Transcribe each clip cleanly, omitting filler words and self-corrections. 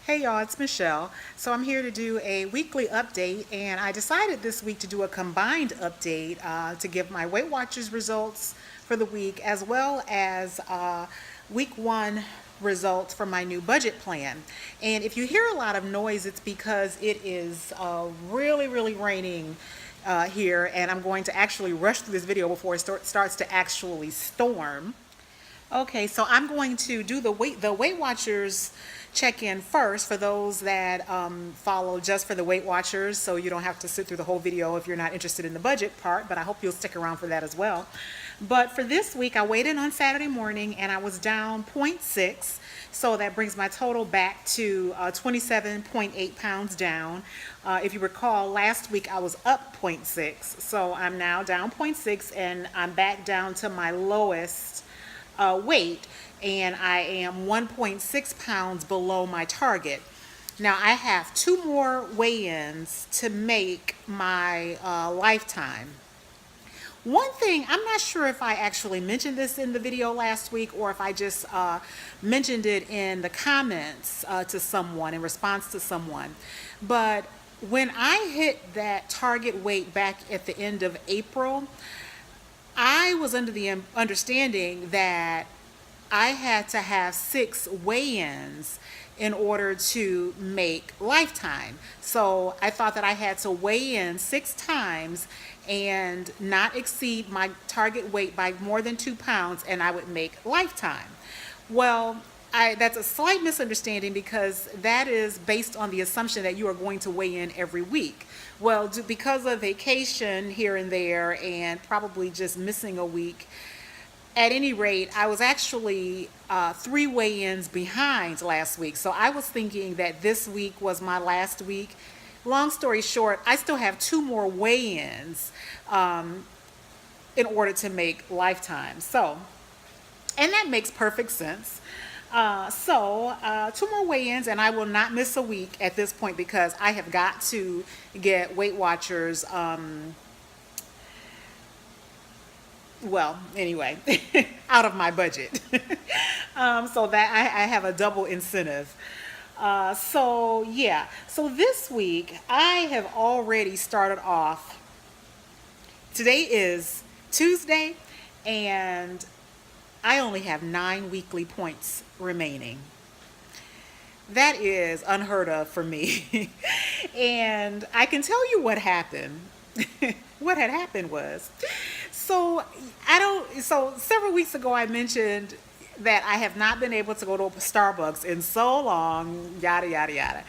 Hey y'all, it's Michelle. So I'm here to do a weekly update, and I decided this week to do a combined update to give my Weight Watchers results for the week, as well as week one results for my new budget plan. And if you hear a lot of noise, it's because it is really raining here, and I'm going to actually rush through this video before it starts to actually storm. Okay, so I'm going to do the Weight Watchers check-in first for those that follow just for the Weight Watchers, so you don't have to sit through the whole video if you're not interested in the budget part, but I hope you'll stick around for that as well. But for this week, I weighed in on Saturday morning and I was down 0.6, so that brings my total back to 27.8 pounds down. If you recall, last week I was up 0.6, so I'm now down 0.6 and I'm back down to my lowest weight, and I am 1.6 pounds below my target. Now I have two more weigh-ins to make my lifetime. One thing, I'm not sure if I actually mentioned this in the video last week or if I just mentioned it in the comments to someone, in response to someone, but when I hit that target weight back at the end of April, I was under the understanding that I had to have 6 weigh-ins in order to make lifetime. So I thought that I had to weigh in 6 times and not exceed my target weight by more than 2 pounds, and I would make lifetime. Well, that's a slight misunderstanding because that is based on the assumption that you are going to weigh in every week. Well, because of vacation here and there and probably just missing a week, at any rate, I was actually 3 weigh-ins behind last week. So I was thinking that this week was my last week. Long story short, I still have 2 more weigh-ins in order to make lifetime. So, and that makes perfect sense. 2 more weigh-ins, and I will not miss a week at this point because I have got to get Weight Watchers. Well, anyway, out of my budget, so that I have a double incentive. Yeah. So this week I have already started off. Today is Tuesday, and I only have 9 weekly points remaining. That is unheard of for me. And I can tell you what happened. What had happened was, so several weeks ago I mentioned that I have not been able to go to Starbucks in so long, yada, yada, yada.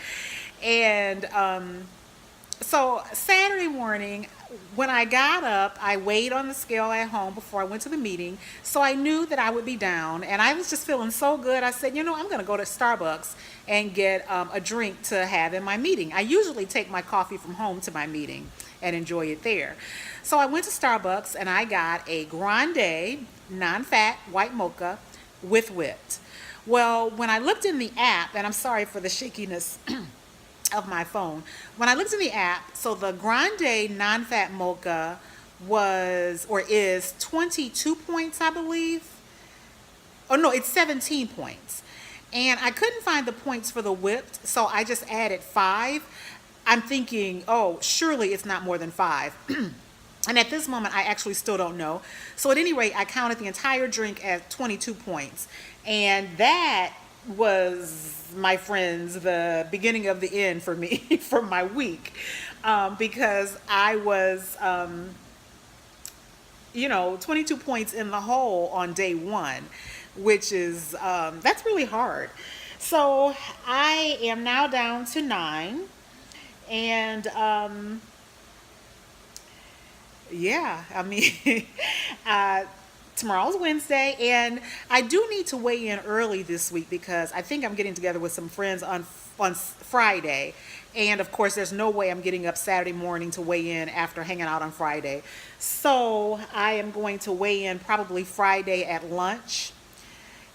And so Saturday morning, when I got up, I weighed on the scale at home before I went to the meeting. So I knew that I would be down, and I was just feeling so good. I said, I'm going to go to Starbucks and get a drink to have in my meeting. I usually take my coffee from home to my meeting and enjoy it there. So I went to Starbucks and I got a grande non-fat white mocha with whipped. Well, when I looked in the app, and I'm sorry for the shakiness of my phone. When I looked in the app, so the grande non-fat mocha was or is 22 points, I believe. Oh no, it's 17 points. And I couldn't find the points for the whipped, so I just added 5. I'm thinking, oh, surely it's not more than 5. And at this moment, I actually still don't know. So at any rate, I counted the entire drink at 22 points. And that was, my friends, the beginning of the end for me for my week, because I was 22 points in the hole on day one, which is that's really hard. So I am now down to 9, and yeah, I mean, tomorrow's Wednesday, and I do need to weigh in early this week because I think I'm getting together with some friends on Friday, and of course, there's no way I'm getting up Saturday morning to weigh in after hanging out on Friday. So I am going to weigh in probably Friday at lunch,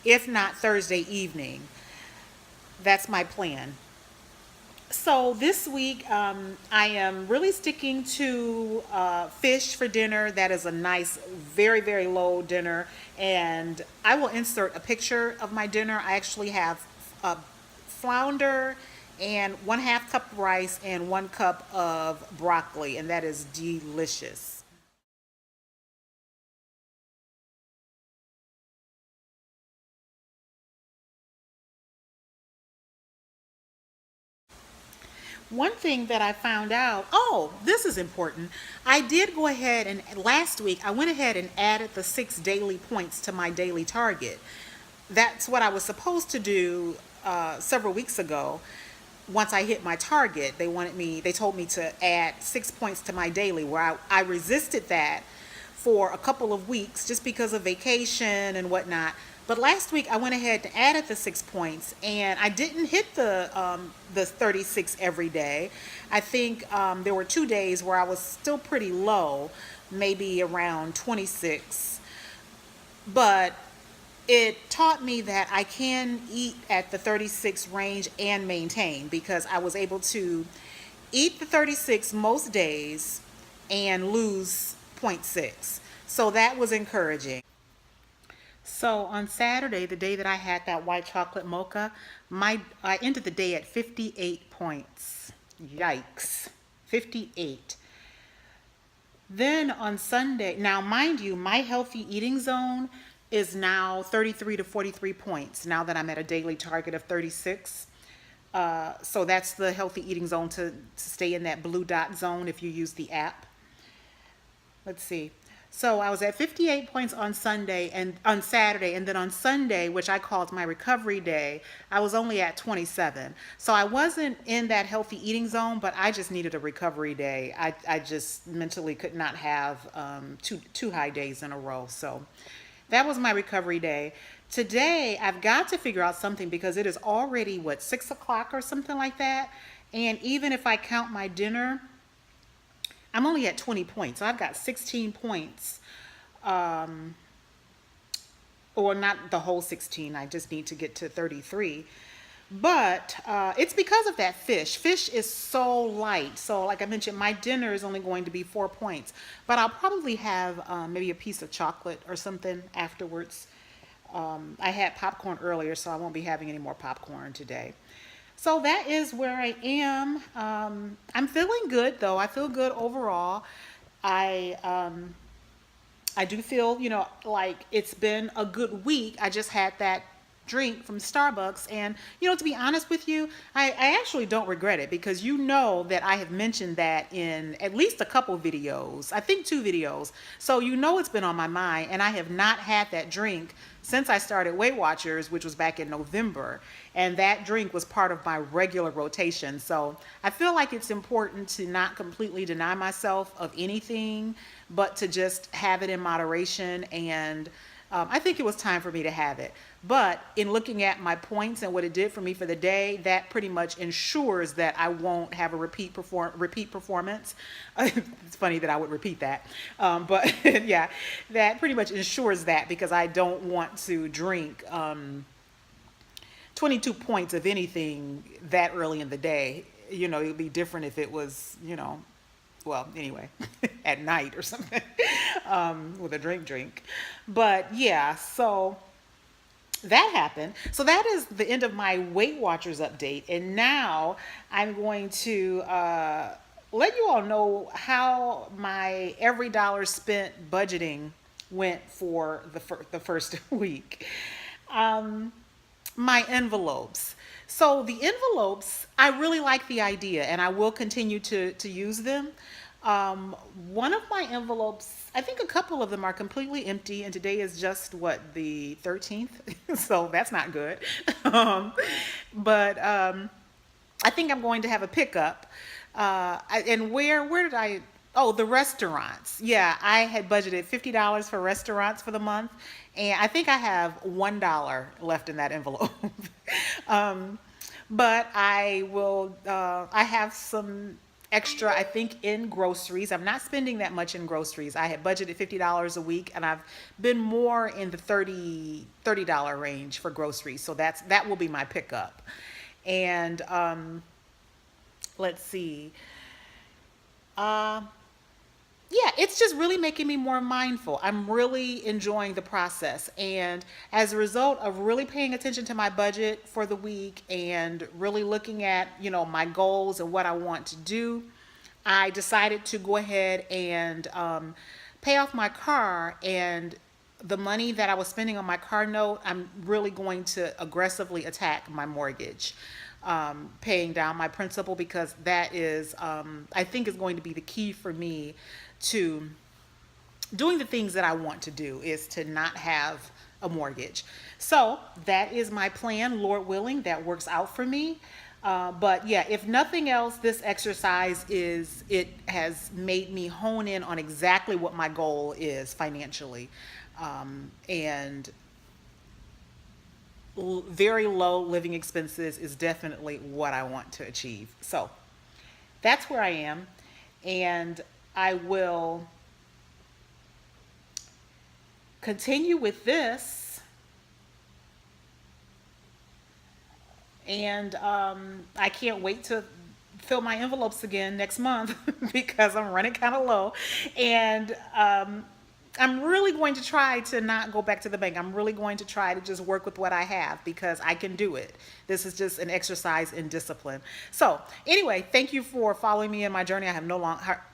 if not Thursday evening. That's my plan. So this week, I am really sticking to fish for dinner. That is a nice, very low dinner. And I will insert a picture of my dinner. I actually have flounder and 1/2 cup of rice and 1 cup of broccoli, and that is delicious. One thing that I found out, oh, this is important. I did go ahead and last week I went ahead and added the 6 daily points to my daily target. That's what I was supposed to do several weeks ago. Once I hit my target, they told me to add 6 points to my daily, where I resisted that for a couple of weeks just because of vacation and whatnot. But last week I went ahead and added the 6 points, and I didn't hit the 36 every day. I think there were 2 days where I was still pretty low, maybe around 26. But it taught me that I can eat at the 36 range and maintain, because I was able to eat the 36 most days and lose zero point 0.6. So that was encouraging. So on Saturday, the day that I had that white chocolate mocha, I ended the day at 58 points. Yikes. 58. Then on Sunday, now mind you, my healthy eating zone is now 33 to 43 points now that I'm at a daily target of 36. So that's the healthy eating zone, to stay in that blue dot zone if you use the app. Let's see. So I was at 58 points on Sunday and on Saturday, and then on Sunday, which I called my recovery day, I was only at 27. So I wasn't in that healthy eating zone, but I just needed a recovery day. I just mentally could not have two high days in a row. So that was my recovery day. Today, I've got to figure out something, because it is already, what, 6 o'clock or something like that. And even if I count my dinner, I'm only at 20 points. So I've got 16 points. Or not the whole 16. I just need to get to 33. But it's because of that fish. Fish is so light. So like I mentioned, my dinner is only going to be 4 points. But I'll probably have maybe a piece of chocolate or something afterwards. I had popcorn earlier, so I won't be having any more popcorn today. So that is where I am. I'm feeling good, though. I feel good overall. I do feel, like it's been a good week. I just had that drink from Starbucks, and to be honest with you, I actually don't regret it, because that I have mentioned that in at least a couple videos, I think 2 videos. So it's been on my mind, and I have not had that drink since I started Weight Watchers, which was back in November, and that drink was part of my regular rotation. So I feel like it's important to not completely deny myself of anything, but to just have it in moderation, and I think it was time for me to have it. But in looking at my points and what it did for me for the day, that pretty much ensures that I won't have a repeat performance. It's funny that I would repeat that. But yeah, that pretty much ensures that, because I don't want to drink 22 points of anything that early in the day. It would be different if it was, well, anyway, at night or something, with a drink. But yeah, so that happened. So that is the end of my Weight Watchers update. And now I'm going to let you all know how my every dollar spent budgeting went for the first week. My envelopes. So the envelopes, I really like the idea, and I will continue to use them. One of my envelopes, I think a couple of them are completely empty, and today is just the 13th, so that's not good. But I think I'm going to have a pickup. And where did I? Oh, the restaurants. Yeah, I had budgeted $50 for restaurants for the month, and I think I have $1 left in that envelope. But I will. I have some extra, I think, in groceries. I'm not spending that much in groceries. I had budgeted $50 a week, and I've been more in the $30 range for groceries. So that will be my pickup. And let's see. yeah, it's just really making me more mindful. I'm really enjoying the process. And as a result of really paying attention to my budget for the week and really looking at, my goals and what I want to do, I decided to go ahead and pay off my car. And the money that I was spending on my car note, I'm really going to aggressively attack my mortgage, paying down my principal, because that is, I think, is going to be the key for me to doing the things that I want to do, is to not have a mortgage. So that is my plan. Lord willing, that works out for me. But yeah, if nothing else, this exercise it has made me hone in on exactly what my goal is financially. And very low living expenses is definitely what I want to achieve. So that's where I am. And I will continue with this. And I can't wait to fill my envelopes again next month because I'm running kind of low. And I'm really going to try to not go back to the bank. I'm really going to try to just work with what I have because I can do it. This is just an exercise in discipline. So anyway, thank you for following me in my journey. I have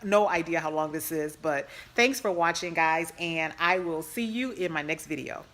no idea how long this is, but thanks for watching, guys, and I will see you in my next video.